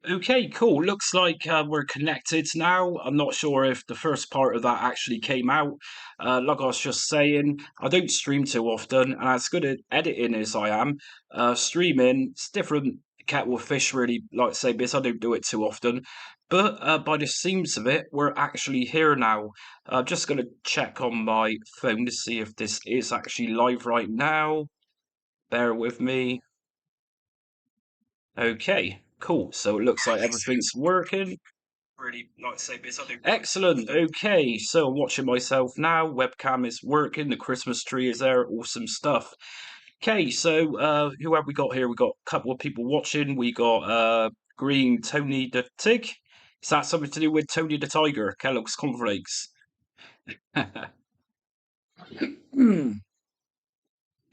Okay, cool. Looks like we're connected now. I'm not sure if the first part of that actually came out. Like I was just saying, I don't stream too often, and as good at editing as I am, streaming, it's different kettle of fish, really, like I say, because I don't do it too often. But by the seams of it, we're actually here now. I'm just going to check on my phone to see if this is actually live right now. Bear with me. Okay, cool. So it looks like everything's working. Really like to say this. I do. Excellent. Okay, so I'm watching myself now. Webcam is working. The Christmas tree is there. Awesome stuff. Okay, so who have we got here? We got a couple of people watching. We got Green Tony the Tig. Is that something to do with Tony the Tiger? Kellogg's cornflakes.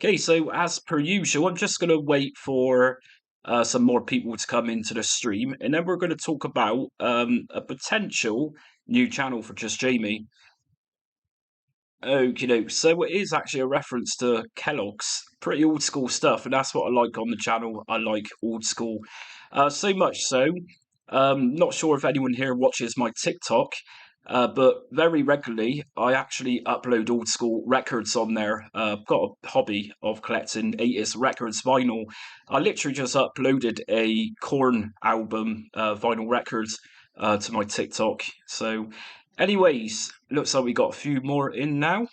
Okay, so as per usual, I'm just going to wait for some more people to come into the stream, and then we're going to talk about a potential new channel for Just Jamie. Okay, so it is actually a reference to Kellogg's, pretty old school stuff, and that's what I like on the channel. I like old school, so much so. Not sure if anyone here watches my TikTok, but very regularly I actually upload old school records on there. I've got a hobby of collecting 80s records vinyl. I literally just uploaded a Korn album vinyl record to my TikTok. So, anyways, looks like we got a few more in now.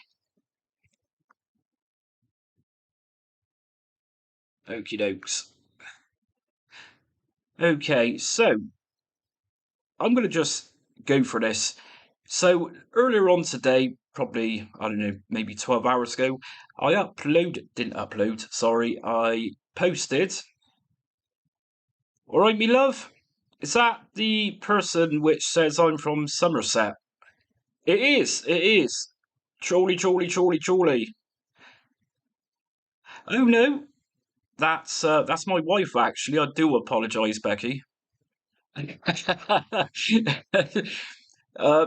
Okie dokes. Okay, so I'm going to just go for this. So earlier on today, probably, I don't know, maybe 12 hours ago, sorry, I posted. All right, me love? Is that the person which says I'm from Somerset? It is. Trolley. Oh no, that's my wife actually. I do apologise, Becky.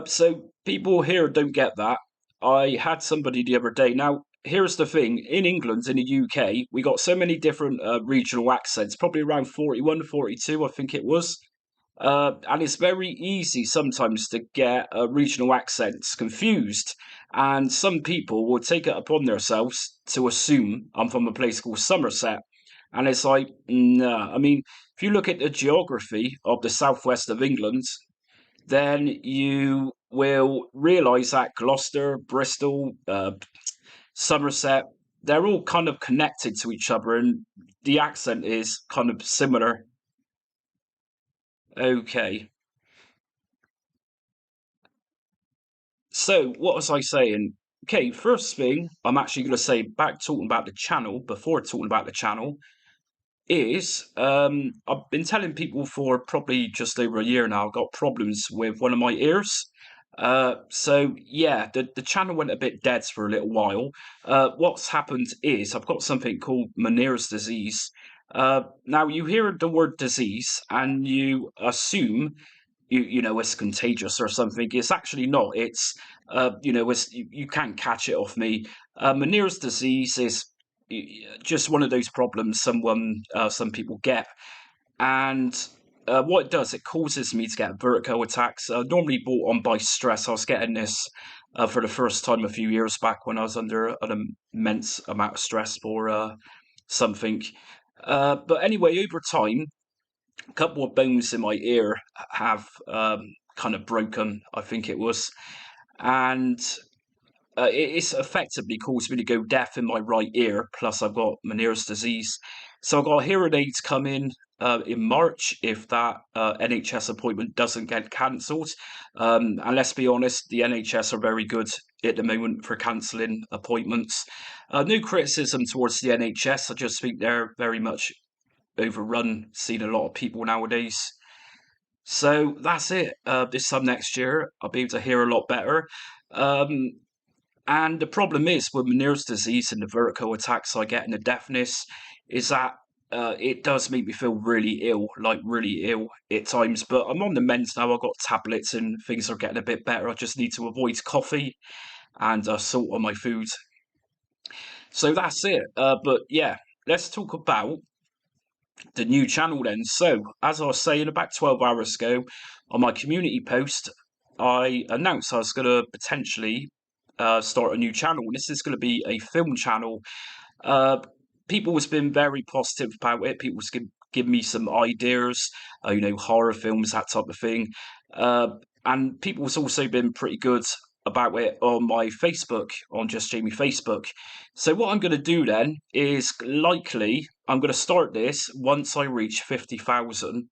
So people here don't get that. I had somebody the other day. Now, here's the thing: in England, in the UK, we got so many different regional accents. Probably around 41, 42, I think it was. And it's very easy sometimes to get regional accents confused. And some people will take it upon themselves to assume I'm from a place called Somerset. And it's like, nah. I mean, if you look at the geography of the southwest of England, then you will realise that Gloucester, Bristol, Somerset, they're all kind of connected to each other and the accent is kind of similar. Okay. So, what was I saying? Okay, first thing I'm actually going to say back talking about the channel, before talking about the channel, is I've been telling people for probably just over a year now, I've got problems with one of my ears. So yeah, the channel went a bit dead for a little while. What's happened is I've got something called Meniere's disease. Now you hear the word disease and you assume you know it's contagious or something. It's actually not. It's you can't catch it off me. Meniere's disease is just one of those problems some people get, and what it does, it causes me to get vertigo attacks. Normally brought on by stress. I was getting this for the first time a few years back when I was under an immense amount of stress for something. But anyway, over time, a couple of bones in my ear have kind of broken, I think it was, and it's effectively caused me to go deaf in my right ear. Plus, I've got Meniere's disease, so I've got hearing aids come in March if that NHS appointment doesn't get cancelled. And let's be honest, the NHS are very good at the moment for cancelling appointments. No criticism towards the NHS. I just think they're very much overrun. Seen a lot of people nowadays. So that's it. This time next year, I'll be able to hear a lot better. Um, and the problem is with Meniere's disease and the vertigo attacks I get and the deafness is that it does make me feel really ill, like really ill at times. But I'm on the mends now. I've got tablets and things are getting a bit better. I just need to avoid coffee and salt on my food. So that's it. But yeah, let's talk about the new channel then. So, as I was saying about 12 hours ago, on my community post, I announced I was going to potentially start a new channel. This is going to be a film channel. uh, People has been very positive about it. People's give me some ideas, horror films, that type of thing. Uh, and people's also been pretty good about it on my Facebook, on Just Jamie Facebook. So what I'm going to do then is likely I'm going to start this once I reach 50,000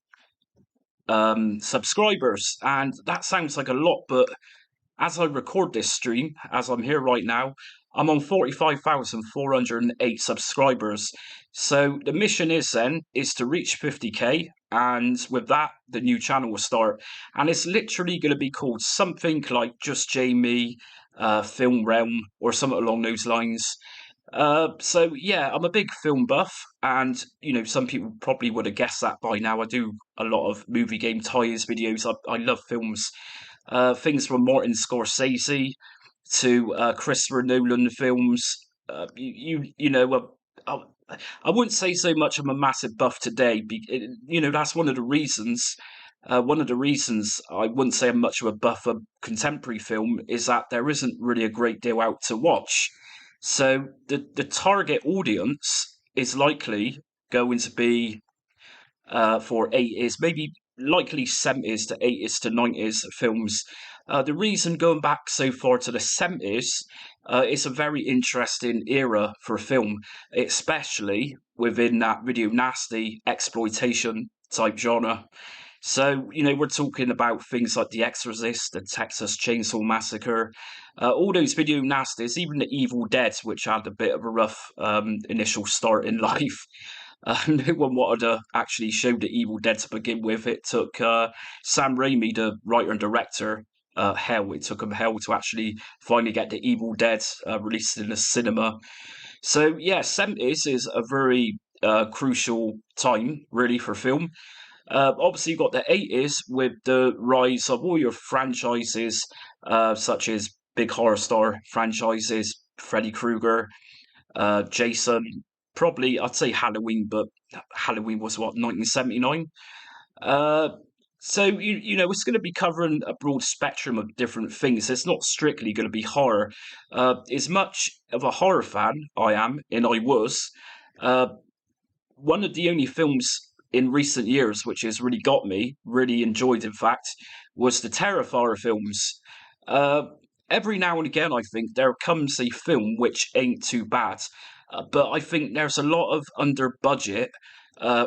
subscribers, and that sounds like a lot, but as I record this stream, as I'm here right now, I'm on 45,408 subscribers. So the mission is then is to reach 50k, and with that, the new channel will start. And it's literally going to be called something like Just Jamie, Film Realm, or something along those lines. So yeah, I'm a big film buff, and some people probably would have guessed that by now. I do a lot of movie game ties videos. I love films, things from Martin Scorsese to Christopher Nolan films. I, I wouldn't say so much I'm a massive buff today. That's one of the reasons. One of the reasons I wouldn't say I'm much of a buff of contemporary film is that there isn't really a great deal out to watch. So the target audience is likely going to be for 80s, maybe likely 70s to 80s to 90s films. The reason going back so far to the 70s, it's a very interesting era for film, especially within that video nasty exploitation type genre. So, we're talking about things like The Exorcist, the Texas Chainsaw Massacre, all those video nasties, even The Evil Dead, which had a bit of a rough initial start in life. No one wanted to actually show The Evil Dead to begin with. It took Sam Raimi, the writer and director, hell. It took him hell to actually finally get The Evil Dead released in the cinema. So, yeah, 70s is a very crucial time, really, for film. Obviously, you've got the 80s with the rise of all your franchises, such as big horror star franchises, Freddy Krueger, Jason, probably I'd say Halloween, but Halloween was what, 1979. Uh, so it's going to be covering a broad spectrum of different things. It's not strictly going to be horror. As much of a horror fan I am, and I was, uh, one of the only films in recent years which has really got me, really enjoyed, in fact, was the Terrifier films. Uh, every now and again, I think there comes a film which ain't too bad, but I think there's a lot of under budget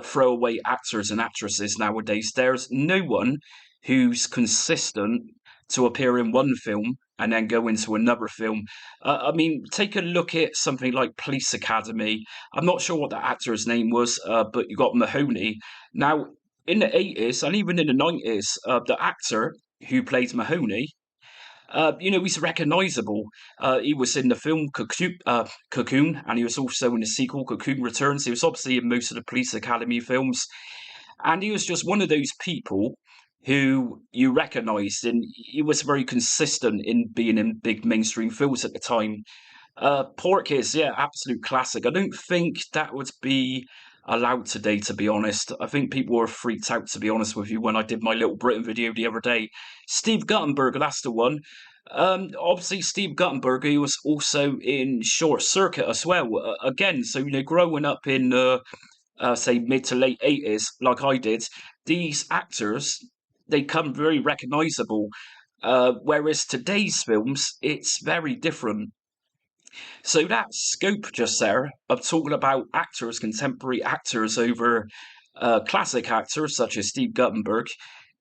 throwaway actors and actresses nowadays. There's no one who's consistent to appear in one film and then go into another film. I mean, take a look at something like Police Academy. I'm not sure what the actor's name was, but you got Mahoney. Now, in the 80s and even in the 90s, the actor who plays Mahoney, he's recognisable. He was in the film Cocoon, and he was also in the sequel, Cocoon Returns. He was obviously in most of the Police Academy films. And he was just one of those people who you recognised, and he was very consistent in being in big mainstream films at the time. Porky's, yeah, absolute classic. I don't think that would be allowed today, to be honest. I think people were freaked out, to be honest with you, when I did my Little Britain video the other day. Steve Guttenberg, that's the one. Obviously, Steve Guttenberg, he was also in Short Circuit as well. Again, so, growing up in, say, mid to late 80s, like I did, these actors, they come very recognisable. Whereas today's films, it's very different. So that scope just there of talking about actors, contemporary actors over classic actors such as Steve Guttenberg,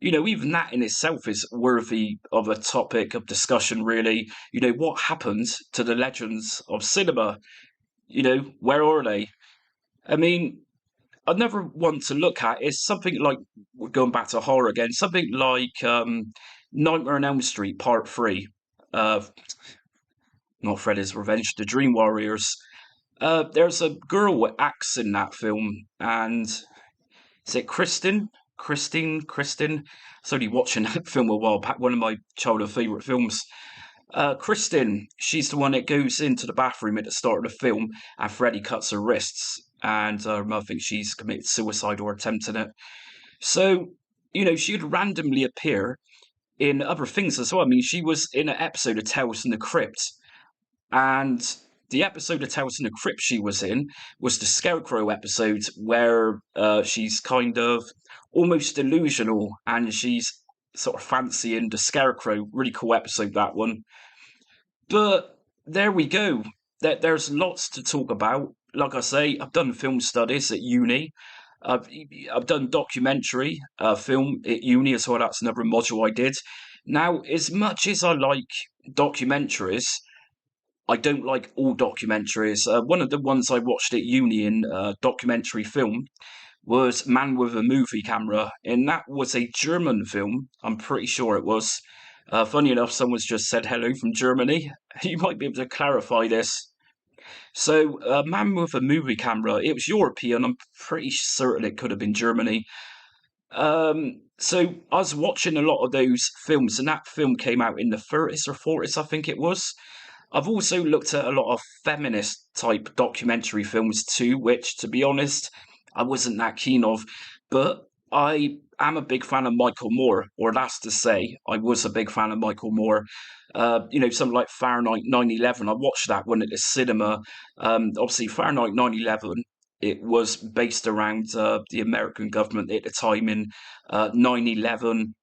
even that in itself is worthy of a topic of discussion, really. What happened to the legends of cinema? Where are they? I mean, another one to look at is something like, going back to horror again, something like Nightmare on Elm Street Part 3. Uh, Not Freddy's Revenge, The Dream Warriors. There's a girl that acts in that film, and is it Kristen? Kristen. I was only watching that film a while back, one of my childhood favourite films. Kristen, she's the one that goes into the bathroom at the start of the film, and Freddy cuts her wrists. and her mother thinks she's committed suicide or attempted it. So, you know, she'd randomly appear in other things as well. I mean, she was in an episode of Tales from the Crypt, and the episode of Tales from the Crypt she was in was the Scarecrow episode where she's kind of almost delusional and she's sort of fancying the Scarecrow. Really cool episode, that one. But there we go. There's lots to talk about. Like I say, I've done film studies at uni. I've I've done documentary film at uni as well. That's another module I did. Now, as much as I like documentaries, I don't like all documentaries. One of the ones I watched at uni in documentary film was Man with a Movie Camera, and that was a German film. I'm pretty sure it was. Funny enough, someone's just said hello from Germany. You might be able to clarify this. So, Man with a Movie Camera, it was European. I'm pretty certain it could have been Germany. So I was watching a lot of those films, and that film came out in the 30s or 40s, I think it was. I've also looked at a lot of feminist type documentary films too, which, to be honest, I wasn't that keen of. But I am a big fan of Michael Moore, or that's to say, I was a big fan of Michael Moore. You know, something like Fahrenheit 9/11. I watched that one at the cinema. Obviously, Fahrenheit 9/11. It was based around the American government at the time in 9/11,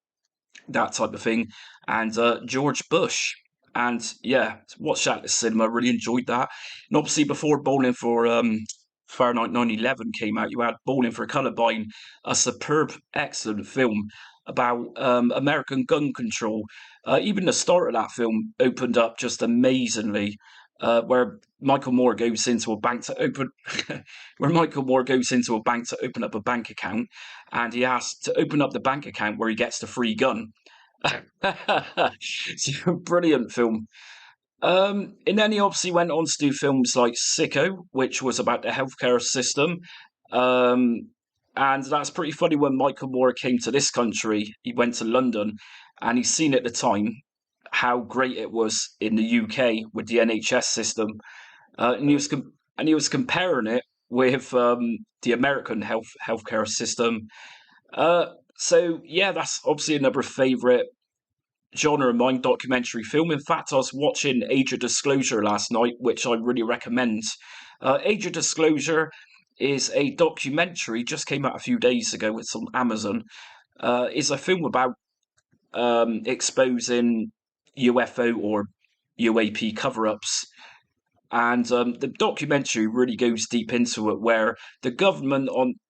that type of thing, and George Bush. And yeah, watched that at the cinema, really enjoyed that. And obviously, before Bowling for Fahrenheit 9/11 came out, you had Bowling for Columbine, a superb, excellent film about American gun control. Even the start of that film opened up just amazingly, where Michael Moore goes into a bank to open, where Michael Moore goes into a bank to open up a bank account, and he asks to open up the bank account where he gets the free gun. It's a brilliant film. And then he obviously went on to do films like Sicko, which was about the healthcare system. Um, and that's pretty funny. When Michael Moore came to this country, he went to London, and he's seen at the time how great it was in the UK with the NHS system, and he was comparing it with the American healthcare system. So yeah, that's obviously another favourite genre of mine, documentary film. In fact, I was watching Age of Disclosure last night, which I really recommend. Age of Disclosure is a documentary, just came out a few days ago. It's on Amazon. It's a film about exposing UFO or UAP cover-ups, and the documentary really goes deep into it, where the government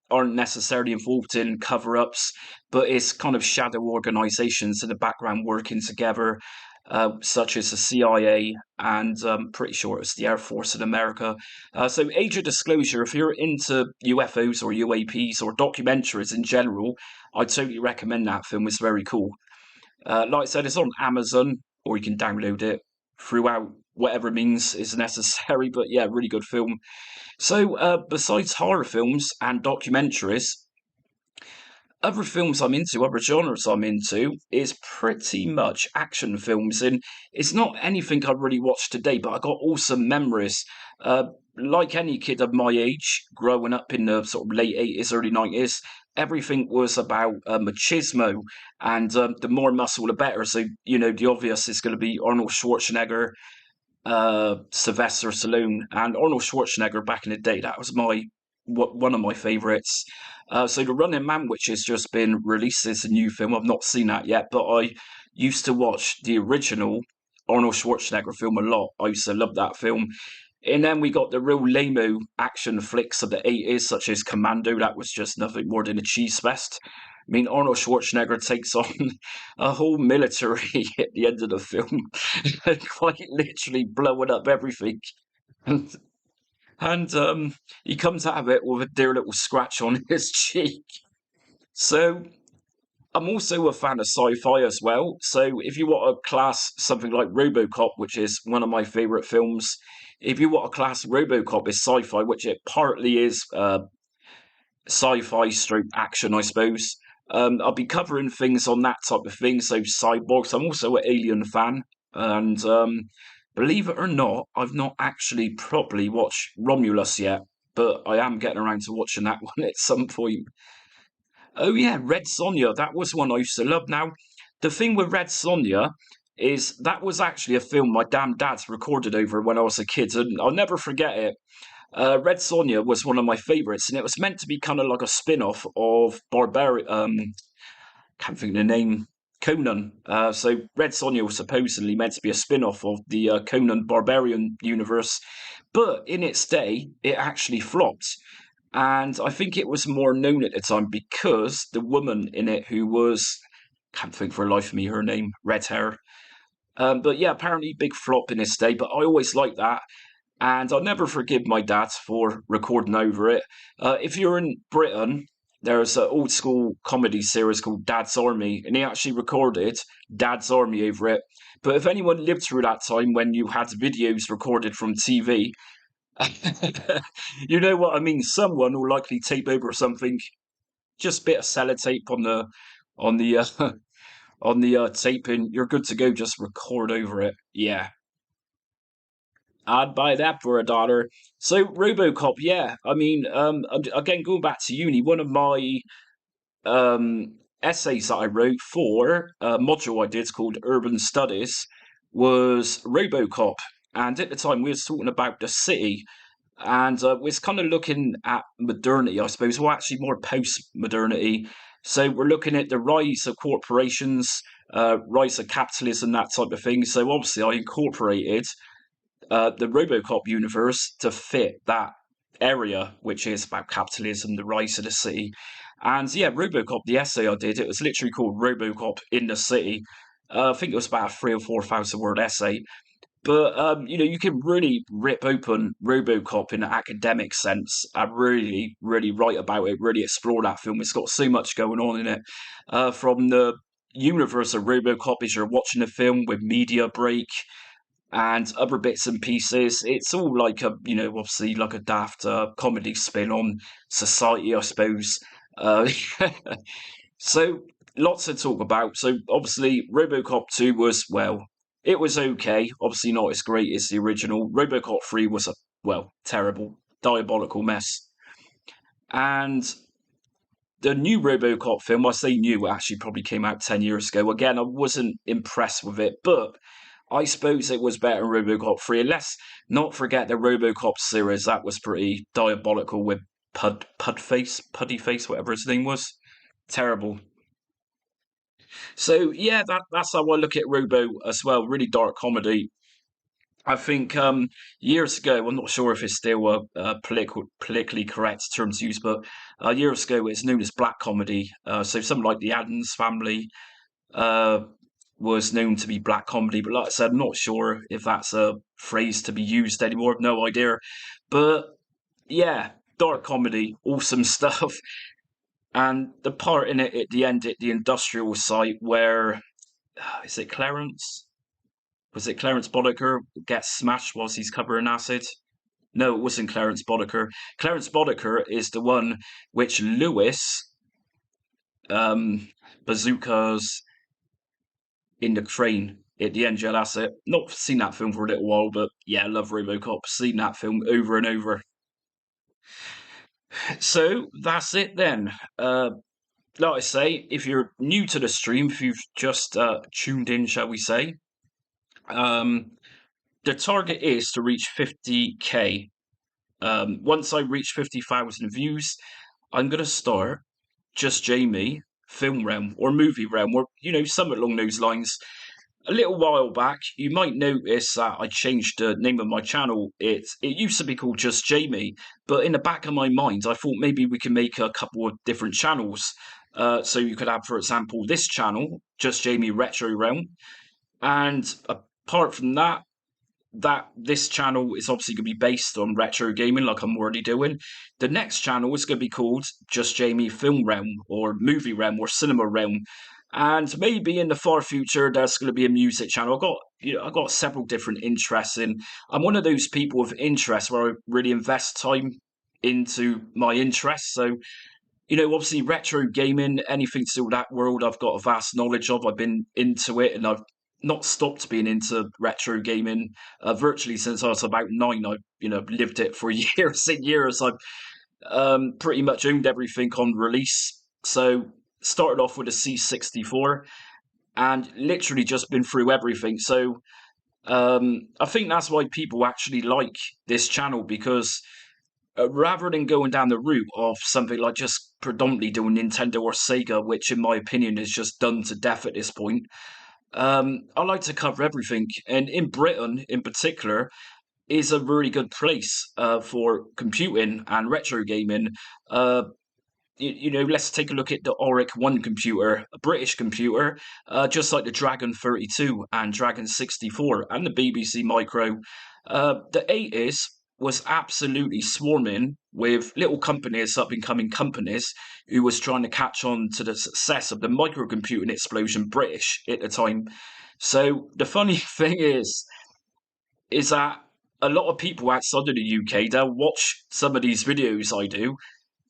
aren't necessarily involved in cover-ups, but it's kind of shadow organizations in the background working together, such as the CIA, and pretty sure it's the Air Force in America. So Age of Disclosure, if you're into UFOs or UAPs or documentaries in general, I totally recommend that film. It's very cool. Like I said, it's on Amazon, or you can download it throughout whatever means is necessary. But yeah, really good film. So, besides horror films and documentaries, other films I'm into, other genres I'm into, is pretty much action films. And it's not anything I really watched today, but I got awesome memories. Like any kid of my age, growing up in the sort of late 80s, early 90s, everything was about machismo, and the more muscle, the better. So, you know, the obvious is going to be Arnold Schwarzenegger, Sylvester Stallone, and Arnold Schwarzenegger back in the day. That was one of my favourites. So The Running Man, which has just been released as a new film, I've not seen that yet, but I used to watch the original Arnold Schwarzenegger film a lot. I used to love that film. And then we got the real lame action flicks of the 80s, such as Commando. That was just nothing more than a cheese fest. I mean, Arnold Schwarzenegger takes on a whole military at the end of the film, quite literally blowing up everything. And, and he comes out of it with a dear little scratch on his cheek. So I'm also a fan of sci-fi as well. So if you want to class something like RoboCop, which is one of my favorite films, if you want to class RoboCop as sci-fi, which it partly is, sci-fi stroke action, I suppose. I'll be covering things on that type of thing. So cyborgs. I'm also an Alien fan, and believe it or not, I've not actually properly watched Romulus yet. but I am getting around to watching that one at some point. Oh yeah, Red Sonja. That was one I used to love. Now, the thing with Red Sonja is that was actually a film my damn dad's recorded over when I was a kid, and I'll never forget it. Red Sonja was one of my favourites, and it was meant to be kind of like a spin-off of Barbarian. Can't think of the name. Conan. So Red Sonja was supposedly meant to be a spin-off of the Conan Barbarian universe, but in its day, it actually flopped. And I think it was more known at the time because the woman in it who was, can't think for the life of me her name, red hair. But yeah, apparently big flop in its day, but I always liked that. And I'll never forgive my dad for recording over it. If you're in Britain, there's an old school comedy series called Dad's Army, and he actually recorded Dad's Army over it. But if anyone lived through that time when you had videos recorded from TV, you know what I mean. Someone will likely tape over something, just a bit of sellotape on the on the tape, and you're good to go. Just record over it. Yeah, I'd buy that for a dollar. So RoboCop, yeah. I mean, again, going back to uni, one of my essays that I wrote for a module I did called Urban Studies was RoboCop, and at the time we were talking about the city, and we're kind of looking at modernity, I suppose, well, actually more post-modernity. So we're looking at the rise of corporations, rise of capitalism, that type of thing. So obviously, I incorporated the RoboCop universe to fit that area, which is about capitalism, the rise of the city. And yeah, RoboCop, the essay I did, it was literally called RoboCop in the City. I think it was about a 3 or 4 thousand word essay, but you can really rip open RoboCop in an academic sense and really, really write about it, really explore that film. It's got so much going on in it, from the universe of RoboCop as you're watching the film with media break and other bits and pieces. It's all like obviously like a daft comedy spin on society, I suppose. Uh, so lots to talk about. So obviously, RoboCop 2 was, well, it was okay. Obviously not as great as the original. RoboCop 3 was a, well, terrible, diabolical mess. And the new RoboCop film, I say new, actually probably came out 10 years ago. Again, I wasn't impressed with it, but I suppose it was better than RoboCop 3. And let's not forget the RoboCop series. That was pretty diabolical with Puddy Face, whatever his name was. Terrible. So yeah, that's how I look at Robo as well. Really dark comedy. I think years ago, I'm not sure if it's still a politically correct term to use, but years ago it's known as black comedy. So something like the Addams Family uh, was known to be black comedy, but like I said, I'm not sure if that's a phrase to be used anymore. No idea. But yeah, dark comedy, awesome stuff. And the part in it at the end at the industrial site where is it Clarence? Was it Clarence Boddicker gets smashed whilst he's covered in acid? No, it wasn't Clarence Boddicker. Clarence Boddicker is the one which Lewis bazookas in the crane at the end. Yeah, that's it. Not seen that film for a little while, but yeah, I love RoboCop. Seen that film over and over. So that's it then. Like I say, if you're new to the stream, if you've just tuned in, shall we say, um, the target is to reach 50k. Once I reach 50,000 views, I'm going to start Just Jamie Film Realm or Movie Realm or, something along those lines. A little while back, you might notice that I changed the name of my channel. It used to be called Just Jamie, but in the back of my mind, I thought maybe we can make a couple of different channels. So you could have, for example, this channel, Just Jamie Retro Realm, and apart from that, this channel is obviously going to be based on retro gaming, like I'm already doing. The next channel is going to be called Just Jamie Film Realm, or Movie Realm, or Cinema Realm. And maybe in the far future, there's going to be a music channel. I've got several different interests in. I'm one of those people with interests where I really invest time into my interests. So, obviously retro gaming, anything to do with that world, I've got a vast knowledge of. I've been into it, and I've not stopped being into retro gaming virtually since I was about 9. I lived it for years and years. I've pretty much owned everything on release. So started off with a C64 and literally just been through everything. So I think that's why people actually like this channel, because rather than going down the route of something like just predominantly doing Nintendo or Sega, which in my opinion is just done to death at this point, I like to cover everything. And in Britain, in particular, is a really good place for computing and retro gaming. Uh, let's take a look at the Auric One computer, a British computer, just like the Dragon 32 and Dragon 64 and the BBC Micro. The 80s was absolutely swarming with little companies, up and coming companies, who was trying to catch on to the success of the microcomputing explosion, British at the time. So the funny thing is that a lot of people outside of the UK, they'll watch some of these videos I do,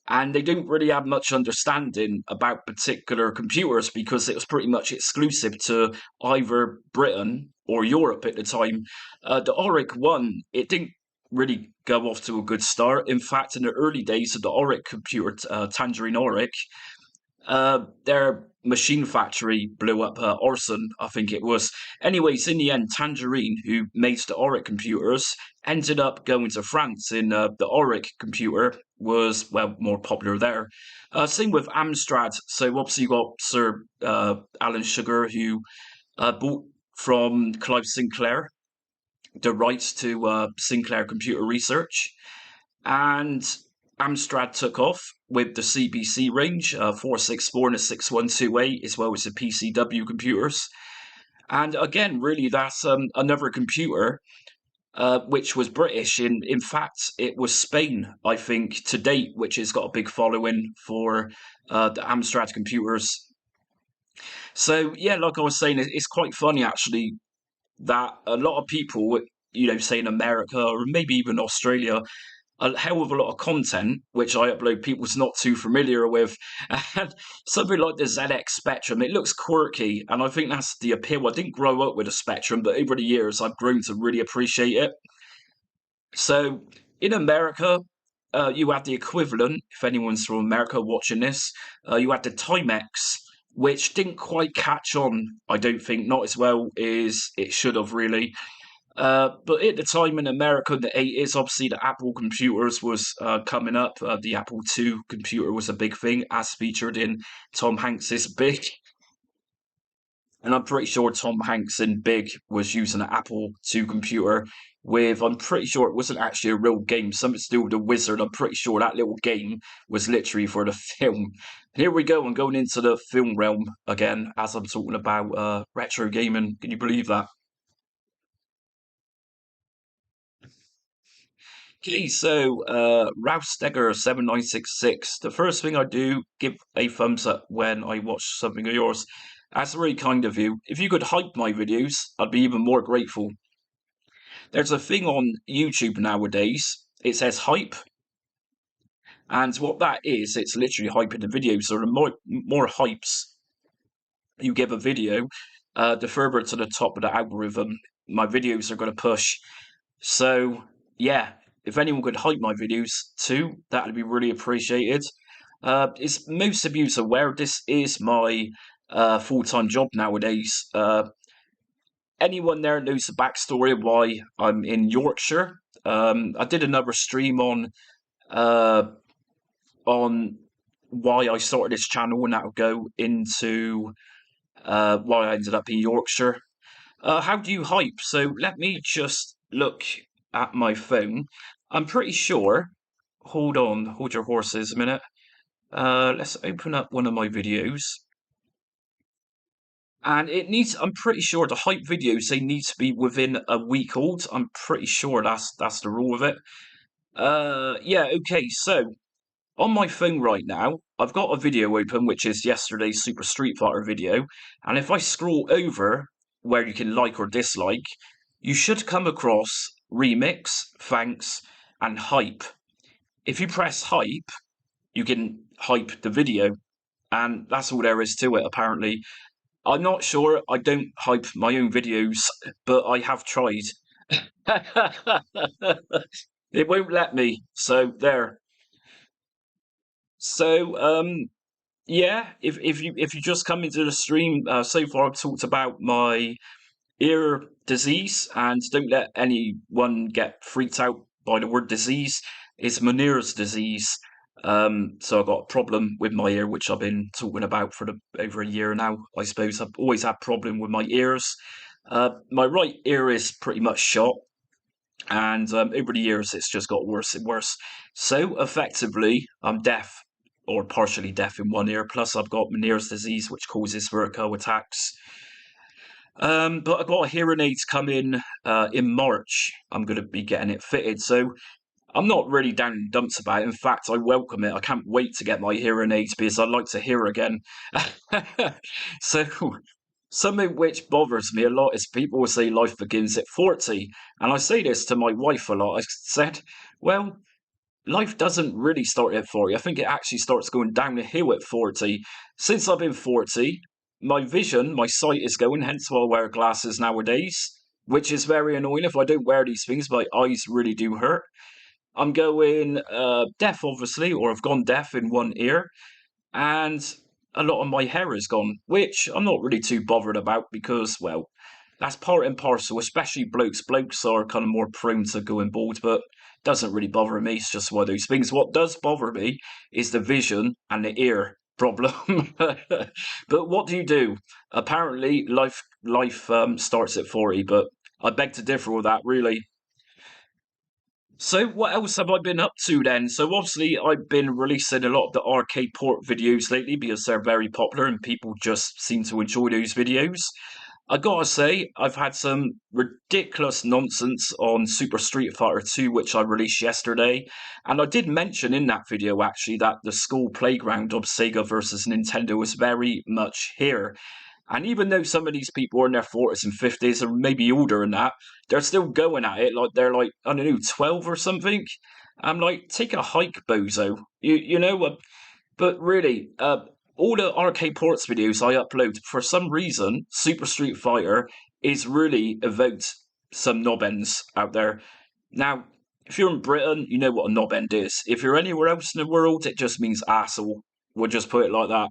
and they don't really have much understanding about particular computers because it was pretty much exclusive to either Britain or Europe at the time. The Auric One, it didn't really go off to a good start. In fact, in the early days of the Auric computer, Tangerine Auric, their machine factory blew up, Orson, I think it was. Anyways, in the end, Tangerine, who made the Auric computers, ended up going to France, and the Auric computer was, well, more popular there. Same with Amstrad. So obviously you got Sir Alan Sugar, who bought from Clive Sinclair the rights to Sinclair Computer Research, and Amstrad took off with the CBC range, 464 and a 6128, as well as the PCW computers. And again, really, that's another computer which was British. In fact, it was Spain, I think, to date, which has got a big following for the Amstrad computers. So, yeah, like I was saying, it's quite funny, actually, that a lot of people, say in America or maybe even Australia, a hell of a lot of content which I upload people's not too familiar with. And something like the ZX Spectrum, it looks quirky, and I think that's the appeal. I didn't grow up with a Spectrum, but over the years I've grown to really appreciate it. So in America, you have the equivalent, if anyone's from America watching this, you had the Timex, which didn't quite catch on, I don't think, not as well as it should have really. But at the time in America, in the 80s, obviously the Apple computers was coming up. The Apple II computer was a big thing, as featured in Tom Hanks's Big. And I'm pretty sure Tom Hanks in Big was using an Apple II computer with, I'm pretty sure it wasn't actually a real game, something to do with the wizard. I'm pretty sure that little game was literally for the film. Here we go, I'm going into the film realm again as I'm talking about retro gaming. Can you believe that? Okay, so Ralph Stegger 7966. The first thing I do, give a thumbs up when I watch something of yours. That's really kind of you. If you could hype my videos, I'd be even more grateful. There's a thing on YouTube nowadays. It says hype, and what that is, it's literally hyping the video. So the more hypes you give a video, the further to the top of the algorithm my videos are going to push. So yeah, if anyone could hype my videos too, that would be really appreciated. Is most of you aware this is my full-time job nowadays? Anyone there knows the backstory of why I'm in Yorkshire? I did another stream uh, on why I started this channel, and that'll go into why I ended up in Yorkshire. How do you hype? So let me just look at my phone. I'm pretty sure. Hold on, hold your horses a minute. Let's open up one of my videos. And it needs, I'm pretty sure the hype videos, they need to be within a week old. I'm pretty sure that's the rule of it. Yeah, okay, so on my phone right now, I've got a video open, which is yesterday's Super Street Fighter video. And if I scroll over where you can like or dislike, you should come across remix, thanks, and hype. If you press hype, you can hype the video. And that's all there is to it, apparently. I'm not sure. I don't hype my own videos, but I have tried. It won't let me. So there. So yeah, if you just come into the stream, so far I've talked about my ear disease, and don't let anyone get freaked out by the word disease. It's Meniere's disease. So I've got a problem with my ear, which I've been talking about for over a year now. I suppose I've always had problem with my ears. My right ear is pretty much shot, and over the years it's just got worse and worse. So effectively, I'm deaf or partially deaf in one ear. Plus, I've got Meniere's disease, which causes vertigo attacks. But I've got a hearing aids coming in March. I'm going to be getting it fitted, so I'm not really down in the dumps about it. In fact, I welcome it. I can't wait to get my hearing aids because I'd like to hear again. So, something which bothers me a lot is people will say life begins at 40. And I say this to my wife a lot. I said, well, life doesn't really start at 40. I think it actually starts going down the hill at 40. Since I've been 40, my vision, my sight is going, hence why I wear glasses nowadays, which is very annoying. If I don't wear these things, my eyes really do hurt. I'm going deaf, obviously, or I've gone deaf in one ear, and a lot of my hair is gone, which I'm not really too bothered about because, well, that's part and parcel, especially blokes. Blokes are kind of more prone to going bald, but doesn't really bother me. It's just one of those things. What does bother me is the vision and the ear problem. But what do you do? Apparently, life starts at 40, but I beg to differ with that, really. So what else have I been up to then? So obviously I've been releasing a lot of the arcade port videos lately because they're very popular and people just seem to enjoy those videos. I gotta say, I've had some ridiculous nonsense on Super Street Fighter 2, which I released yesterday. And I did mention in that video actually that the school playground of Sega versus Nintendo is very much here. And even though some of these people are in their 40s and 50s or maybe older than that, they're still going at it like they're like, I don't know, 12 or something. I'm like, take a hike, bozo. But really, all the arcade ports videos I upload, for some reason, Super Street Fighter is really evoked some knob-ends out there. Now, if you're in Britain, you know what a knob-end is. If you're anywhere else in the world, it just means asshole. We'll just put it like that.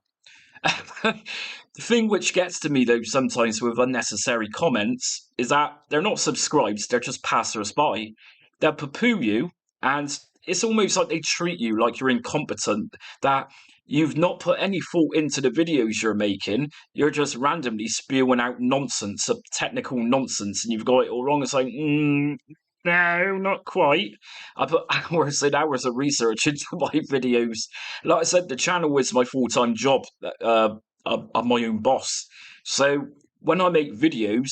The thing which gets to me, though, sometimes with unnecessary comments is that they're not subscribed, they're just passers by. They'll poo-poo you, and it's almost like they treat you like you're incompetent, that you've not put any thought into the videos you're making, you're just randomly spewing out nonsense, technical nonsense, and you've got it all wrong. It's like, no, not quite. I put hours and hours of research into my videos. Like I said, the channel is my full-time job. I'm my own boss. So when I make videos,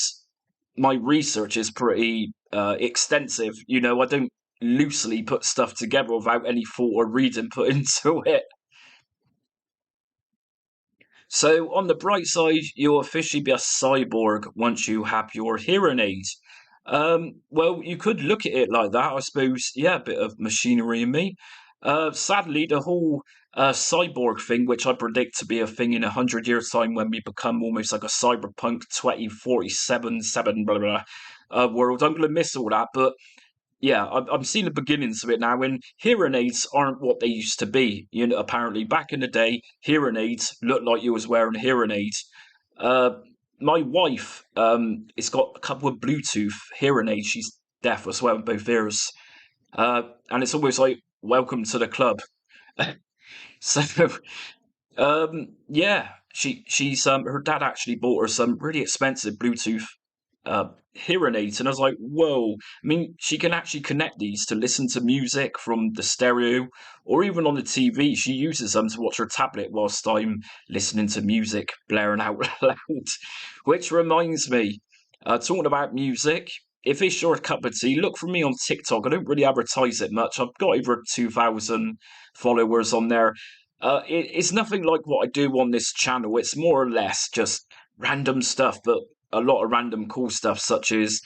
my research is pretty extensive. I don't loosely put stuff together without any thought or reading put into it. So, on the bright side, you'll officially be a cyborg once you have your hearing aid. Well, you could look at it like that, I suppose. Yeah, a bit of machinery in me. Sadly, the whole cyborg thing, which I predict to be a thing in 100 years' time when we become almost like a cyberpunk 2047 7 blah, blah, world, I'm going to miss all that. But yeah, I'm seeing the beginnings of it now, and hearing aids aren't what they used to be. Apparently back in the day, hearing aids looked like you was wearing hearing aids. Uh, my wife, has got a couple of Bluetooth hearing aids. She's deaf as well in both ears, and it's almost like welcome to the club. So, yeah, she's her dad actually bought her some really expensive Bluetooth hearing aids, and I was like, whoa. I mean, she can actually connect these to listen to music from the stereo or even on the TV. She uses them to watch her tablet whilst I'm listening to music blaring out loud. Which reminds me, talking about music, if it's your cup of tea, look for me on TikTok. I don't really advertise it much. I've got over 2,000 followers on there. It's nothing like what I do on this channel. It's more or less just random stuff, but a lot of random cool stuff, such as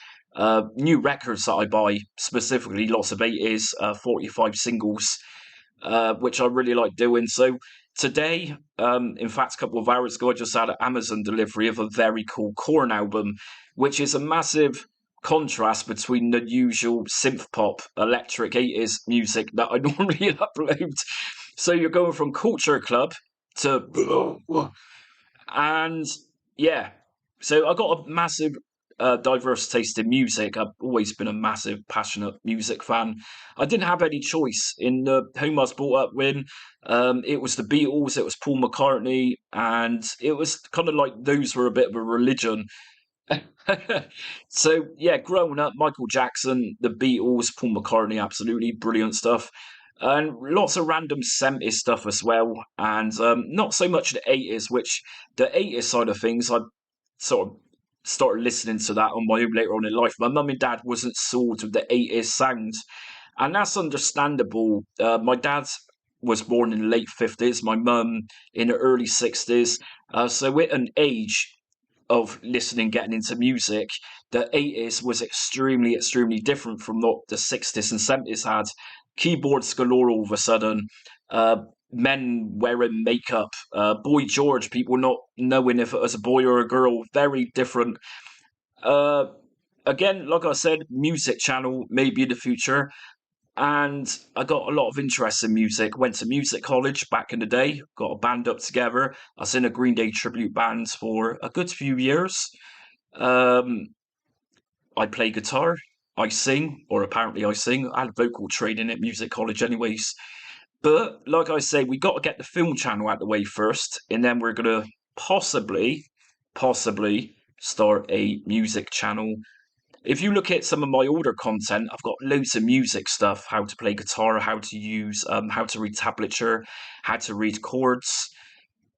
new records that I buy, specifically lots of 80s, 45 singles, which I really like doing. So Today, in fact, a couple of hours ago, I just had an Amazon delivery of a very cool Korn album, which is a massive contrast between the usual synth pop, electric 80s music that I normally upload. So you're going from Culture Club to and yeah, so I got a massive, diverse taste in music. I've always been a massive, passionate music fan. I didn't have any choice in the home I was brought up in. It was the Beatles, it was Paul McCartney, and it was kind of like those were a bit of a religion. So yeah, growing up, Michael Jackson, the Beatles, Paul McCartney, absolutely brilliant stuff, and lots of random 70s stuff as well, and not so much the 80s, which the 80s side of things, I sort of started listening to that on my own later on in life. My mum and dad wasn't sold with the 80s sound, and that's understandable. My dad was born in the late 50s, my mum in the early 60s, so at an age of listening, getting into music, the 80s was extremely, extremely different from what the 60s and 70s had. Keyboards galore all of a sudden, uh, men wearing makeup, Boy George, people not knowing if it was a boy or a girl, very different. Uh, Again, like I said, music channel maybe in the future. And I got a lot of interest in music. Went to music college back in the day, got a band up together. I was in a Green Day tribute band for a good few years. Um, I play guitar, I sing, or apparently I sing. I had vocal training at music college, anyways. But like I say, we got to get the film channel out the way first, and then we're gonna possibly start a music channel. If you look at some of my older content, I've got loads of music stuff: how to play guitar, how to read tablature, how to read chords.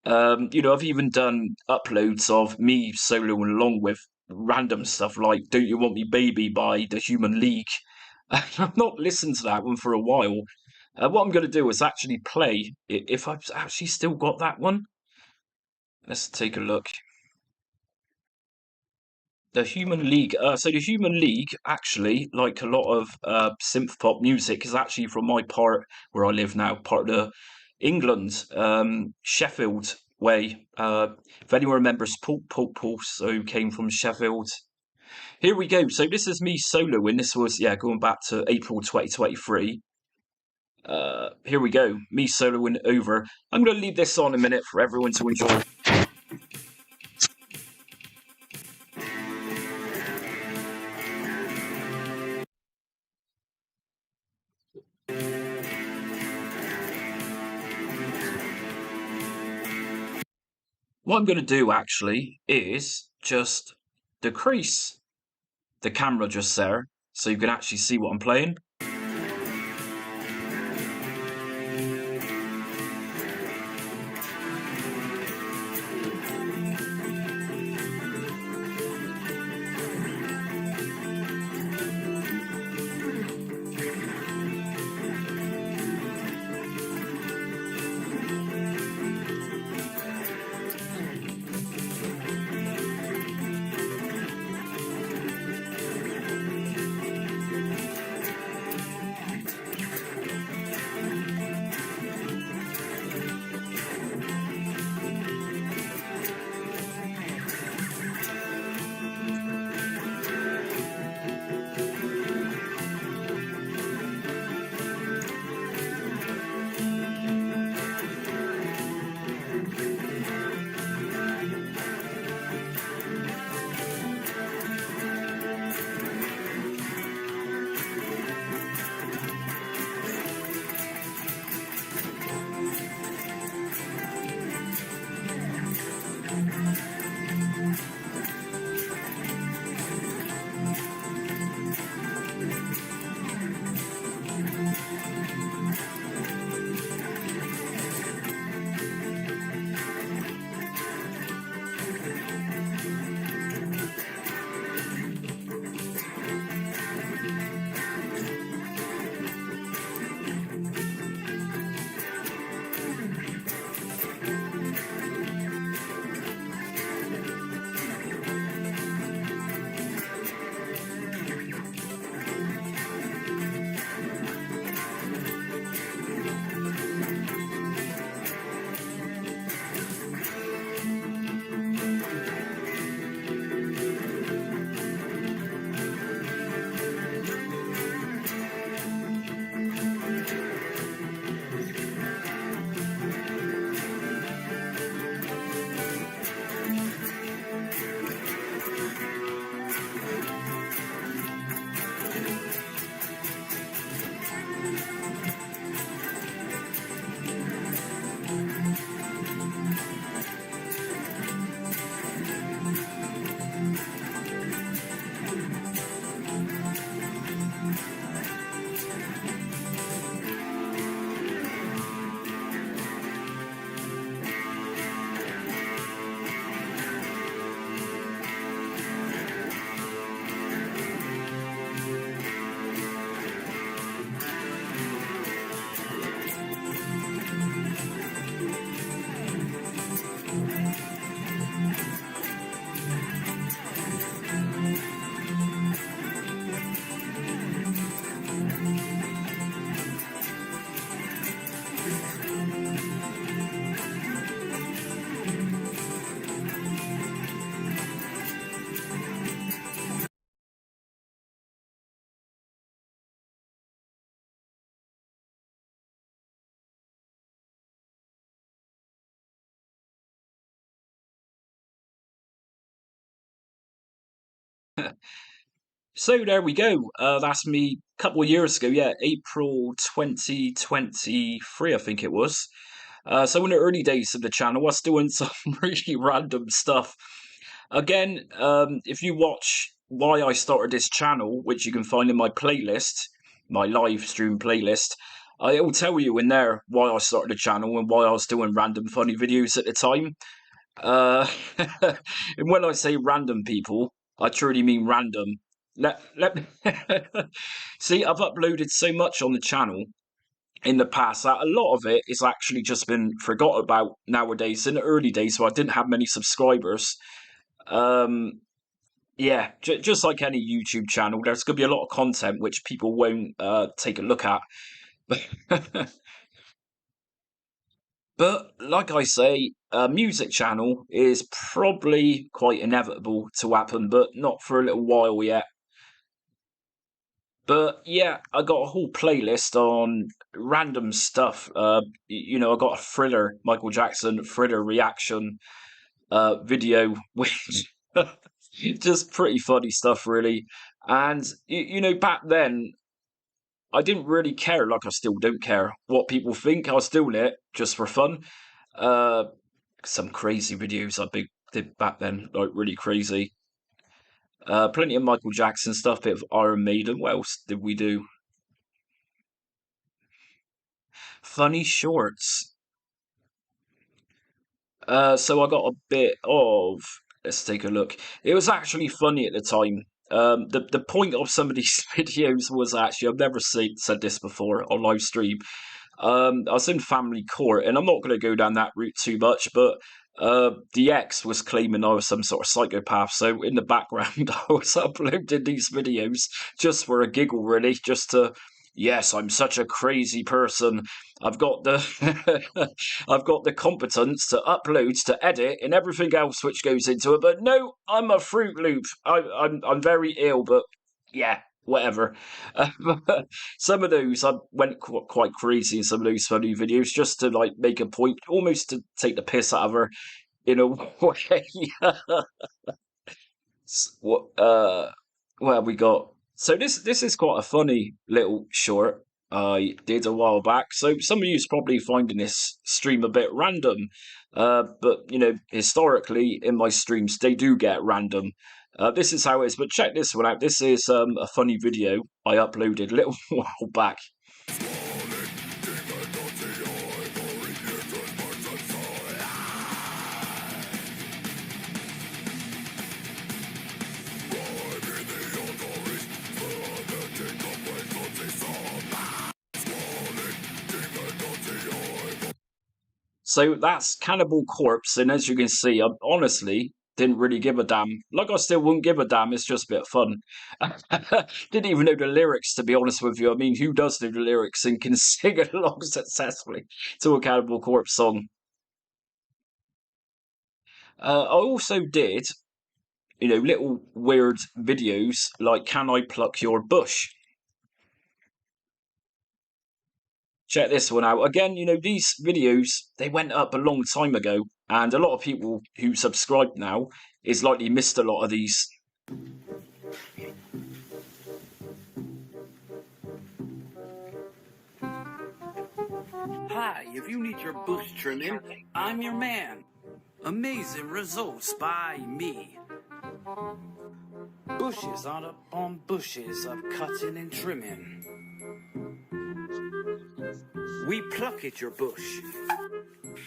I've even done uploads of me soloing along with random stuff like "Don't You Want Me, Baby" by the Human League. I've not listened to that one for a while. What I'm going to do is actually play if I've actually still got that one. Let's take a look. The Human League. So the Human League, actually, like a lot of synth pop music, is actually from my part where I live now, part of the England, Sheffield way. If anyone remembers Paul, so came from Sheffield. Here we go. So this is me soloing. This was going back to April 2023. Here we go. Me soloing over. I'm going to leave this on a minute for everyone to enjoy. What I'm going to do actually is just decrease the camera just there so you can actually see what I'm playing. So there we go. That's me a couple of years ago. Yeah, April 2023, I think it was. So in the early days of the channel, I was doing some really random stuff. Again, if you watch why I started this channel, which you can find in my playlist, my live stream playlist, it will tell you in there why I started the channel and why I was doing random funny videos at the time. Uh, and when I say random people, I truly mean random. Let see, I've uploaded so much on the channel in the past that a lot of it is actually just been forgot about nowadays. In the early days, so I didn't have many subscribers. Um, yeah, just like any YouTube channel, there's going to be a lot of content which people won't take a look at. But like I say, a music channel is probably quite inevitable to happen, but not for a little while yet. But yeah, I got a whole playlist on random stuff. I got a Thriller, Michael Jackson Thriller reaction video, which just pretty funny stuff, really. And back then, I didn't really care, like I still don't care what people think. I was doing it just for fun. Uh, some crazy videos did back then, like really crazy. Plenty of Michael Jackson stuff, bit of Iron Maiden. What else did we do? Funny shorts. So I got a bit of. Let's take a look. It was actually funny at the time. The point of some of these videos was actually I've never said this before on live stream. I was in family court, and I'm not going to go down that route too much, but the ex was claiming I was some sort of psychopath. So in the background, I was uploading these videos just for a giggle, really, just to. Yes, I'm such a crazy person. I've got the I've got the competence to upload, to edit, and everything else which goes into it. But no, I'm a Fruit Loop. I'm very ill, but yeah, whatever. Some of those I went quite crazy in some of those funny videos just to like make a point, almost to take the piss out of her in a way. What what have we got? So this is quite a funny little short I did a while back. So some of you's probably finding this stream a bit random. But historically in my streams they do get random. This is how it is, but check this one out. This is a funny video I uploaded a little while back. So that's Cannibal Corpse, and as you can see, I honestly didn't really give a damn. Like I still wouldn't give a damn. It's just a bit of fun. Didn't even know the lyrics, to be honest with you. I mean, who does know the lyrics and can sing along successfully to a Cannibal Corpse song? I also did, little weird videos like "Can I pluck your bush?" Check this one out. Again, these videos, they went up a long time ago, and a lot of people who subscribe now is likely missed a lot of these. Hi, if you need your bush trimming, I'm your man. Amazing results by me. Bushes on bushes of cutting and trimming. We pluck at your bush.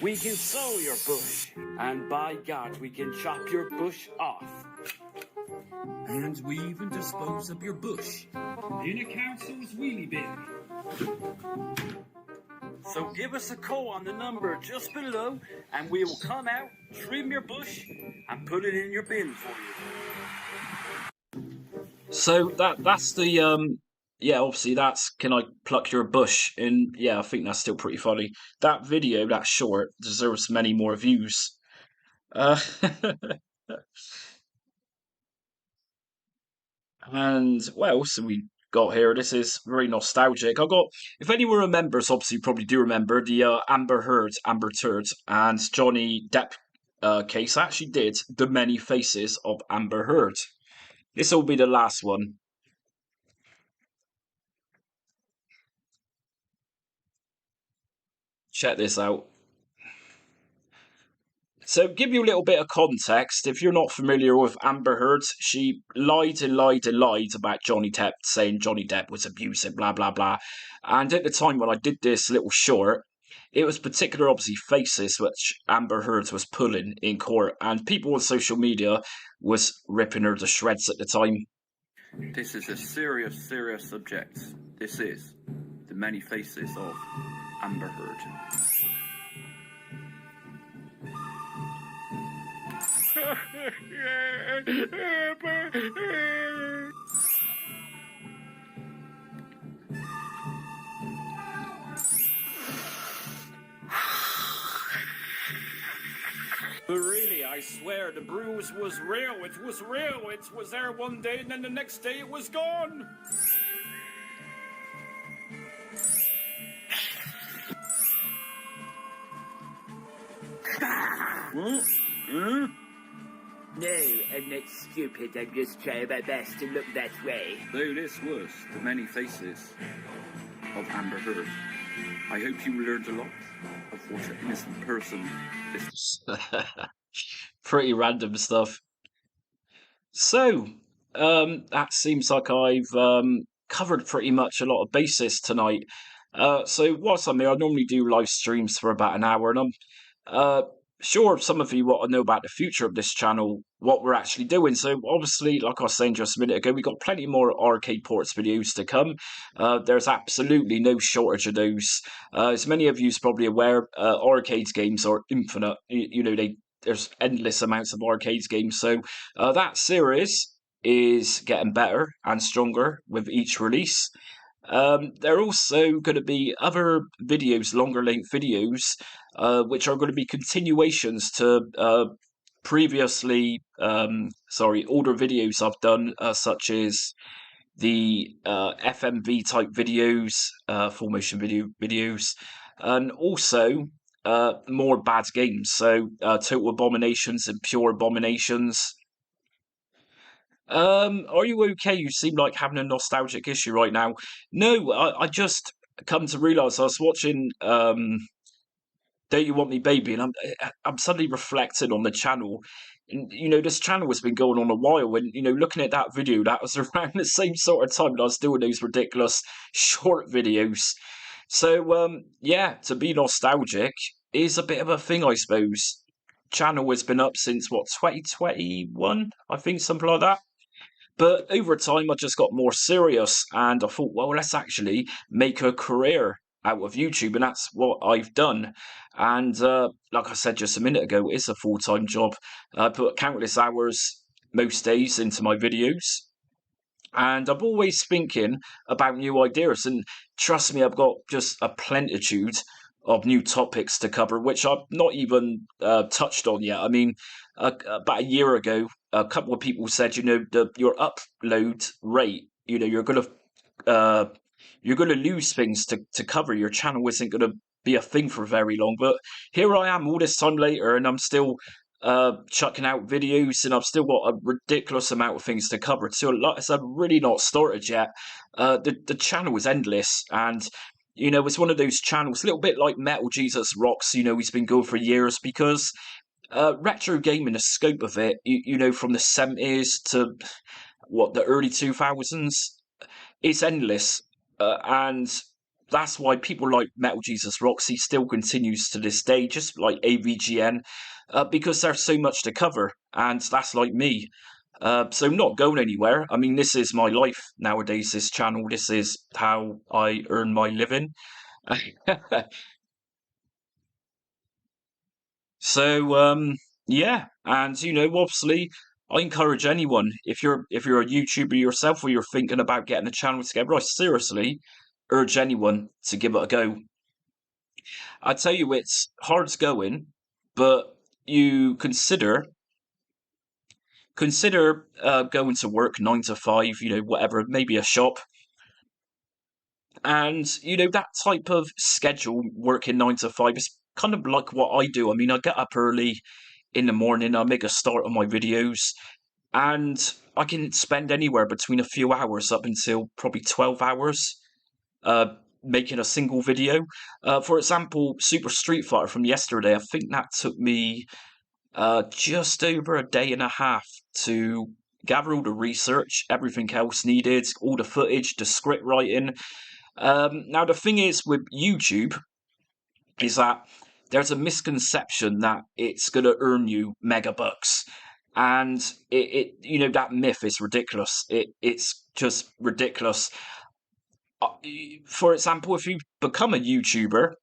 We can sow your bush. And by God, we can chop your bush off. And we even dispose of your bush in a council's wheelie bin. So give us a call on the number just below, and we will come out, trim your bush, and put it in your bin for you. So that's the obviously that's "Can I pluck your bush?" And yeah, I think that's still pretty funny. That video, that short, deserves many more views. Uh, and what else have we got here? This is very nostalgic. I got, if anyone remembers, obviously you probably do remember the Amber Turd, and Johnny Depp case. I actually did the Many Faces of Amber Heard. This will be the last one. Check this out. So, give you a little bit of context. If you're not familiar with Amber Heard, she lied and lied and lied about Johnny Depp, saying Johnny Depp was abusive, blah, blah, blah. And at the time when I did this little short, it was particular, obviously, faces which Amber Heard was pulling in court, and people on social media was ripping her to shreds at the time. This is a serious, serious subject. This is the many faces of Amber Heard. But really, I swear, the bruise was real. It was real. It was there one day, and then the next day it was gone. No, I'm not stupid. I'm just trying my best to look that way. Though this was the many faces of Amber Heard, I hope you learned a lot of what an innocent person is. Pretty random stuff. So, that seems like I've covered pretty much a lot of bases tonight. So, whilst I'm here, I normally do live streams for about an hour, and I'm sure some of you want to know about the future of this channel, what we're actually doing. So, obviously, like I was saying just a minute ago, we've got plenty more arcade ports videos to come. There's absolutely no shortage of those. As many of you is probably aware, arcade games are infinite. There's endless amounts of arcade games. So that series is getting better and stronger with each release. There are also going to be other videos, longer length videos, which are going to be continuations to older videos I've done, such as the FMV type videos, full motion videos, and also more bad games. So Total Abominations and Pure Abominations. Are you okay? You seem like having a nostalgic issue right now. No, I just come to realise I was watching Don't You Want Me Baby, and I'm suddenly reflecting on the channel. And, this channel has been going on a while, and looking at that video, that was around the same sort of time that I was doing those ridiculous short videos. So yeah, to be nostalgic is a bit of a thing, I suppose. Channel has been up since what, 2021, I think, something like that. But over time, I just got more serious, and I thought, well, let's actually make a career out of YouTube, and that's what I've done. And like I said just a minute ago, it's a full-time job. I put countless hours most days into my videos, and I'm always thinking about new ideas. And trust me, I've got just a plentitude of new topics to cover, which I've not even touched on yet. I mean, about a year ago, a couple of people said, your upload rate, you're gonna lose things to cover. Your channel isn't gonna be a thing for very long. But here I am, all this time later, and I'm still chucking out videos, and I've still got a ridiculous amount of things to cover. So, like I said, really not started yet. The channel is endless, and it's one of those channels, a little bit like Metal Jesus Rocks. He's been going for years, because retro gaming, the scope of it, from the 70s to the early 2000s, it's endless, and that's why people like Metal Jesus Rocks, he still continues to this day, just like AVGN, because there's so much to cover, and that's like me. So I'm not going anywhere. I mean, this is my life nowadays, this channel. This is how I earn my living. So yeah, and obviously, I encourage anyone, if you're a YouTuber yourself, or you're thinking about getting a channel together, I seriously urge anyone to give it a go. I tell you, it's hard going, but you consider going to work 9 to 5, whatever, maybe a shop, and that type of schedule, working 9 to 5, is kind of like what I do. I mean, I get up early in the morning, I make a start on my videos, and I can spend anywhere between a few hours up until probably 12 hours making a single video. For example, Super Street Fighter from yesterday, I think that took me just over a day and a half to gather all the research, everything else needed, all the footage, the script writing. Now, the thing is with YouTube is that there's a misconception that it's going to earn you megabucks. And that myth is ridiculous. It's just ridiculous. For example, if you become a YouTuber,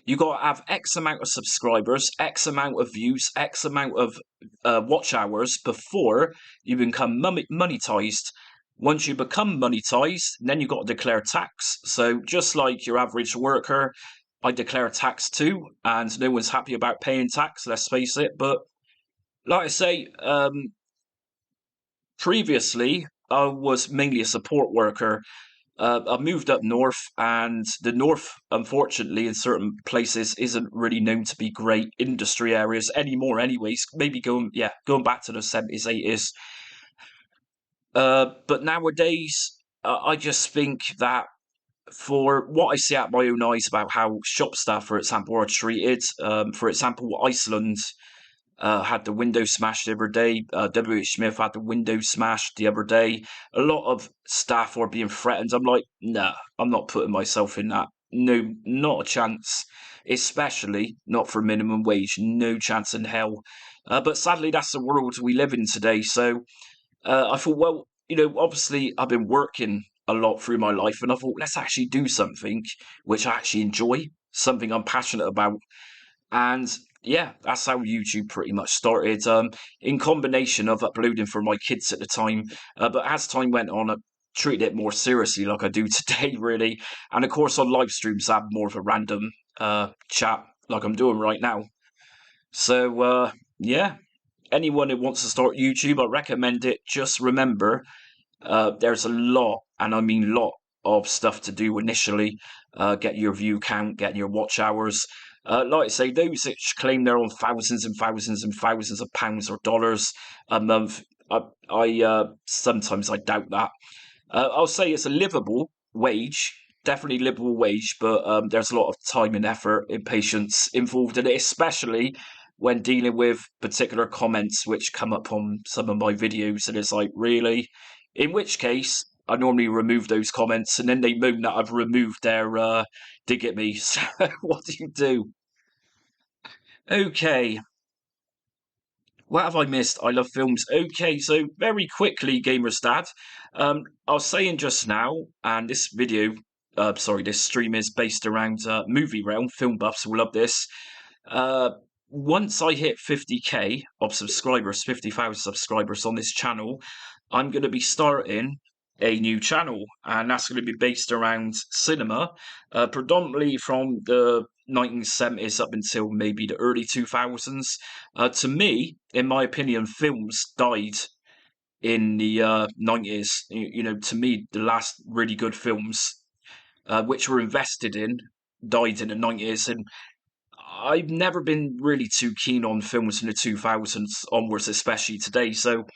you got to have X amount of subscribers, X amount of views, X amount of watch hours before you become monetized. Once you become monetized, then you got to declare tax. So just like your average worker, I declare tax too, and no one's happy about paying tax. Let's face it. But like I say, previously I was mainly a support worker. I moved up north, and the north, unfortunately, in certain places, isn't really known to be great industry areas anymore. Anyways, maybe going back to the 70s, 80s. But nowadays, I just think that for what I see at my own eyes about how shop staff, for example, are treated. For example, Iceland had the window smashed the other day. WH Smith had the window smashed the other day. A lot of staff are being threatened. I'm like, nah, I'm not putting myself in that. No, not a chance. Especially not for minimum wage. No chance in hell. But sadly, that's the world we live in today. So I thought, well, obviously I've been working a lot through my life, and I thought, let's actually do something which I actually enjoy, something I'm passionate about. And yeah, that's how YouTube pretty much started. In combination of uploading for my kids at the time, but as time went on, I treated it more seriously, like I do today, really. And of course, on live streams, I have more of a random chat, like I'm doing right now. So yeah, anyone who wants to start YouTube, I recommend it. Just remember, there's a lot, and I mean lot, of stuff to do initially. Get your view count, get your watch hours. Like I say, those that claim they're on thousands and thousands and thousands of pounds or dollars a month, I sometimes I doubt that. I'll say it's a livable wage, definitely livable wage, but there's a lot of time and effort and patience involved in it, especially when dealing with particular comments which come up on some of my videos, and it's like, really? In which case, I normally remove those comments, and then they moan that I've removed their dig at me. So what do you do? Okay, what have I missed? I love films. Okay, so very quickly, Gamer's Dad. I was saying just now, and this this stream is based around movie realm. Film buffs will love this. Uh, Once I hit 50k of subscribers, 50,000 subscribers on this channel, I'm going to be starting a new channel, and that's going to be based around cinema, predominantly from the 1970s up until maybe the early 2000s. To me, in my opinion, films died in the 90s. To me, the last really good films which were invested in died in the 90s, and I've never been really too keen on films from the 2000s onwards, especially today. So,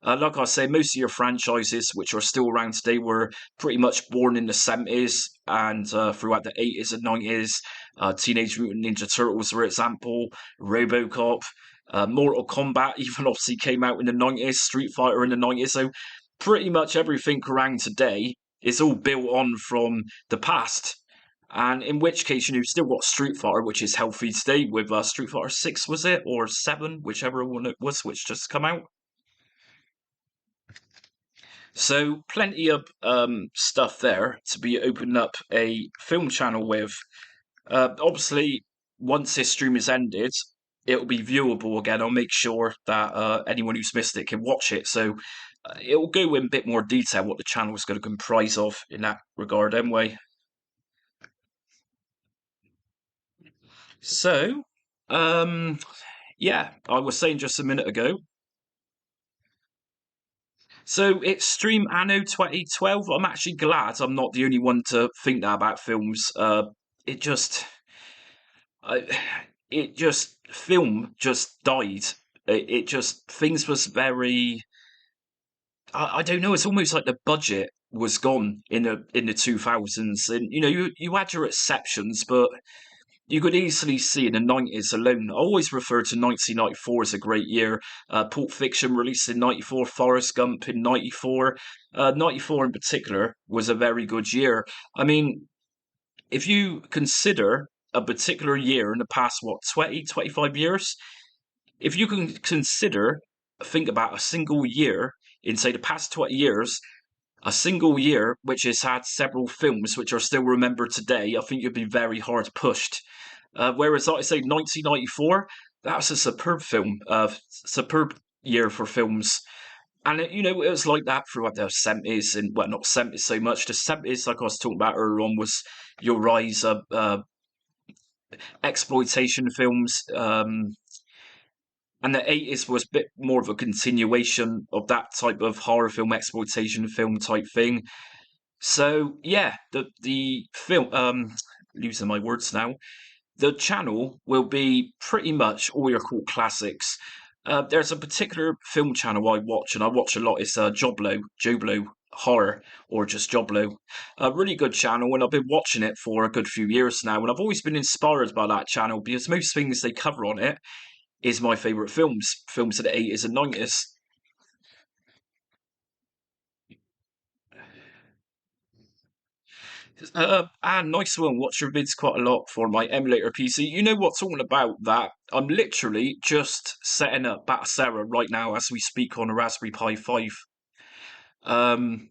like I say, most of your franchises which are still around today were pretty much born in the 70s and throughout the 80s and 90s. Teenage Mutant Ninja Turtles, for example, Robocop, Mortal Kombat even obviously came out in the 90s, Street Fighter in the 90s. So, pretty much everything around today is all built on from the past. And in which case, you've still got Street Fighter, which is healthy today with Street Fighter 6, was it? Or 7, whichever one it was, which just come out. So, plenty of stuff there to be opening up a film channel with. Obviously, once this stream is ended, it'll be viewable again. I'll make sure that anyone who's missed it can watch it. So, it'll go in a bit more detail what the channel is going to comprise of in that regard, anyway. So, yeah, I was saying just a minute ago. So it's Stream Anno 2012. I'm actually glad I'm not the only one to think that about films. It just, I, it just film just died It just things was very. I don't know. It's almost like the budget was gone in the 2000s, and you had your exceptions, but you could easily see in the 90s alone. I always refer to 1994 as a great year. Pulp Fiction released in 94, Forrest Gump in 94. 94 in particular was a very good year. I mean, if you consider a particular year in the past, what, 20, 25 years, if you can think about a single year in, say, the past 20 years, a single year which has had several films which are still remembered today, I think you'd be very hard pushed. Whereas, like I say, 1994, that was a superb film, superb year for films. And it was like that throughout the 70s, and well, not 70s so much. The 70s, like I was talking about earlier on, was your rise of exploitation films. And the 80s was a bit more of a continuation of that type of horror film, exploitation film type thing. So yeah, the film, losing my words now. The channel will be pretty much all your cult classics. There's a particular film channel I watch, and I watch a lot. It's Joblo Horror, or just Joblo. A really good channel, and I've been watching it for a good few years now, and I've always been inspired by that channel because most things they cover on it is my favourite films of the 80s and 90s. And nice one. Watch your vids quite a lot for my emulator PC. You know what's all about that? I'm literally just setting up Batacera right now as we speak on a Raspberry Pi 5. Um,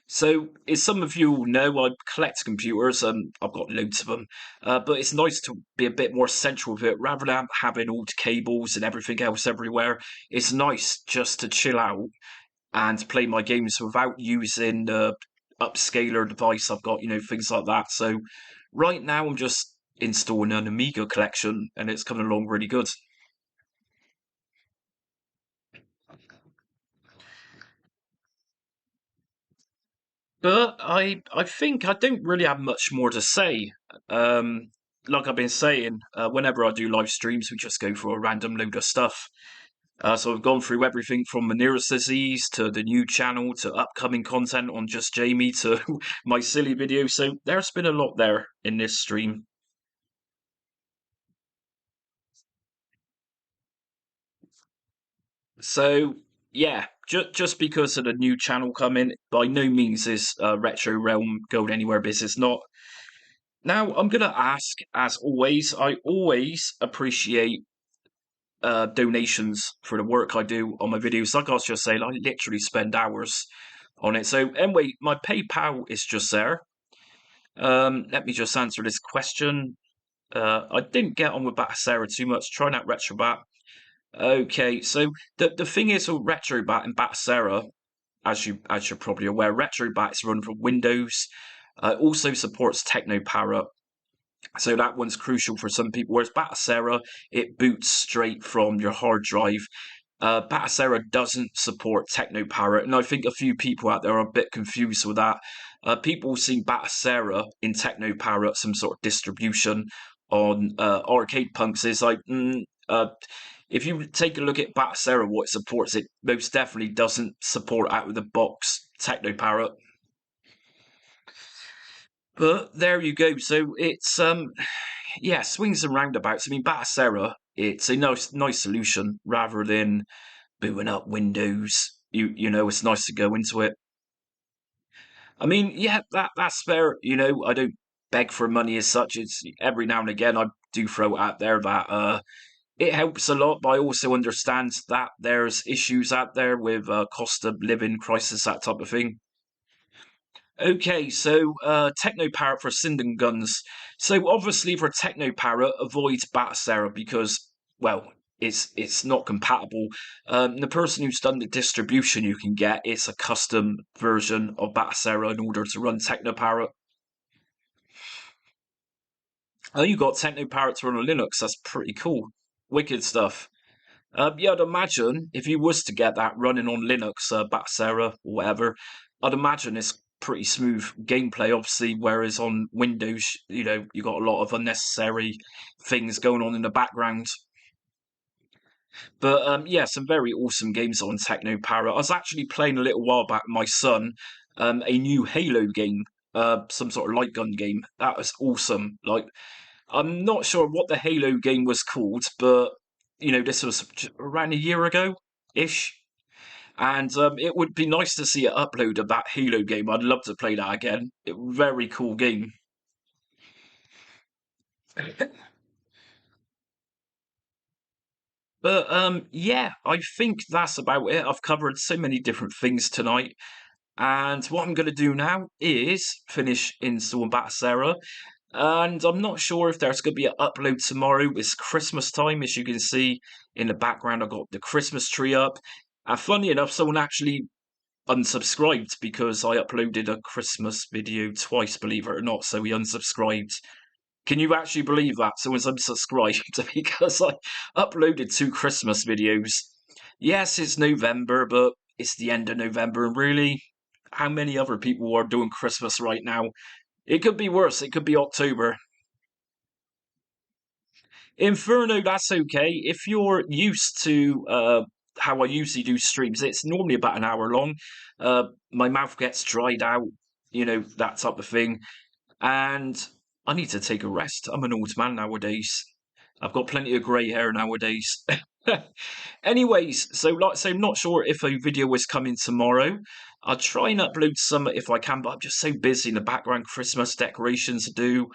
so, as some of you will know, I collect computers and I've got loads of them. But it's nice to be a bit more central with it rather than having all the cables and everything else everywhere. It's nice just to chill out and play my games without using the upscaler device I've got, things like that. So right now I'm just installing an Amiga collection and it's coming along really good. But I think I don't really have much more to say. Um, like I've been saying, whenever I do live streams, we just go through a random load of stuff. So I've gone through everything from Meniere's disease to the new channel to upcoming content on Just Jamie to my silly video. So there's been a lot there in this stream. So yeah, just because of the new channel coming, by no means is Retro Realm going anywhere business not. Now I'm gonna ask, as always, I always appreciate donations for the work I do on my videos. Like I was just saying, I literally spend hours on it. So anyway, my PayPal is just there. Let me just answer this question. I didn't get on with Batacera too much. Trying out Retrobat. Okay, so the thing is with Retrobat and Batacera, as you're probably aware, Retrobat is run from Windows. Also supports TechnoParrot, so that one's crucial for some people. Whereas Batacera, it boots straight from your hard drive. Batacera doesn't support TechnoParrot, and I think a few people out there are a bit confused with that. People see Batacera in TechnoParrot, some sort of distribution on Arcade Punks. Is like, if you take a look at Batacera, what it supports, it most definitely doesn't support out of the box TechnoParrot. But there you go. So it's yeah, swings and roundabouts. I mean, Batacera, it's a nice solution rather than booting up Windows. It's nice to go into it. I mean, yeah, that's fair. I don't beg for money as such. It's every now and again I do throw it out there that it helps a lot, but I also understand that there's issues out there with cost of living crisis, that type of thing. Okay, so Techno Parrot for Sinden Guns. So obviously for Techno Parrot, avoid Batacera because, well, it's not compatible. The person who's done the distribution you can get is a custom version of Batacera in order to run Techno Parrot. Oh, you got Techno Parrot to run on Linux. That's pretty cool. Wicked stuff. Yeah, I'd imagine if you was to get that running on Linux, Batacera or whatever, I'd imagine it's pretty smooth gameplay, obviously, whereas on Windows, you got a lot of unnecessary things going on in the background. But yeah, some very awesome games on Techno Para. I was actually playing a little while back with my son a new Halo game, some sort of light gun game. That was awesome. Like, I'm not sure what the Halo game was called, but this was around a year ago ish. And it would be nice to see it uploaded, that Halo game. I'd love to play that again. Very cool game. But yeah, I think that's about it. I've covered so many different things tonight. And what I'm going to do now is finish installing Batasera. And I'm not sure if there's going to be an upload tomorrow. It's Christmas time, as you can see in the background. I've got the Christmas tree up. And funny enough, someone actually unsubscribed because I uploaded a Christmas video twice, believe it or not. So he unsubscribed. Can you actually believe that? Someone's unsubscribed because I uploaded 2 Christmas videos. Yes, it's November, but it's the end of November, and really, how many other people are doing Christmas right now? It could be worse. It could be October. Inferno, that's okay. If you're used to how I usually do streams, it's normally about an hour long. My mouth gets dried out, that type of thing. And I need to take a rest. I'm an old man nowadays. I've got plenty of grey hair nowadays. Anyways, so like I say, I'm not sure if a video is coming tomorrow. I'll try and upload some if I can, but I'm just so busy in the background. Christmas decorations to do.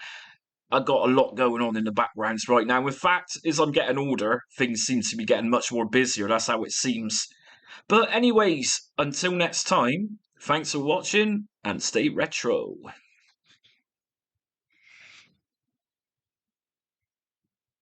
I've got a lot going on in the backgrounds right now. In fact, as I'm getting older, things seem to be getting much more busier. That's how it seems. But anyways, until next time, thanks for watching and stay retro.